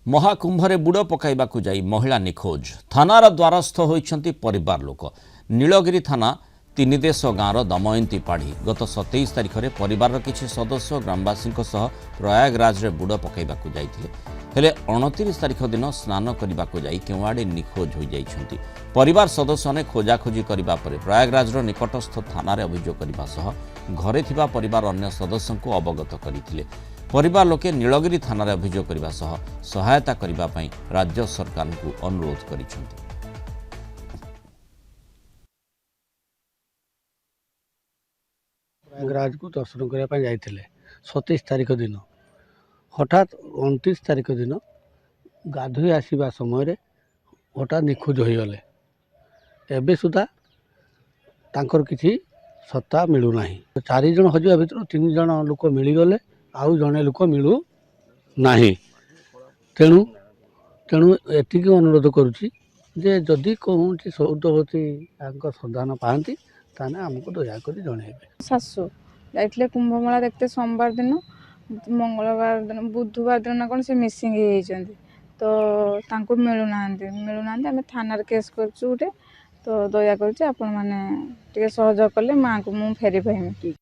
महाकुंभरे बुड़ पकाइबाकु जाई महिला निखोज थानार द्वारस्थ होइछंती परिवार लोक। नीलगिरी थाना तीन देश गाँवर दमयंती पाढ़ी गत 27 तारिख में परिवार किछि सदस्य ग्रामवासी प्रयागराज रे बुड़ पकाइबाकु जाइथिले। हेले 29 तारिख दिन स्नान करबाकु जाई केवाड़े निखोज हो जाइछंती। परिवार सदस्य ने खोजाखोजी करबा परे प्रयागराज रो निकटस्थ थाना रे अभियोग करबा सह घरे थिबा परिवार अन्य सदस्यों को अवगत करथिले। परिवार लोके नीलगिरी थाना रे अभियोग करबा सह सहायता करबा पई राज्य सरकार को अनुरोध करिसंती। प्रयागराज को दर्शन करने जाइए 27 तारिख दिन हठात 29 तारिख दिन गाधोई आसवा समय हठात निखोज हो गले। एबे सुधा तांकर किसी सत्ता मिलूना। 4 जन हजिया भर 3 जन लोक मिलगले आउ जड़े लोक मिलू ना। तेणु तेणु एतिक अनुरोध करुच्ची जे जदि कौन सौदवती सन्धान पाती ताने आमको दयाकोरी जनइबे। सासू जाइए कुंभमेला देखते सोमवार दिन मंगलवार दिन बुधवार दिन ना कौन से मिसिंग होती तो तांको मिलूना आम थाना केस कर तो दया कर आपण मैंने सहयोग कले माँ को मुझे फेरी पाइबी।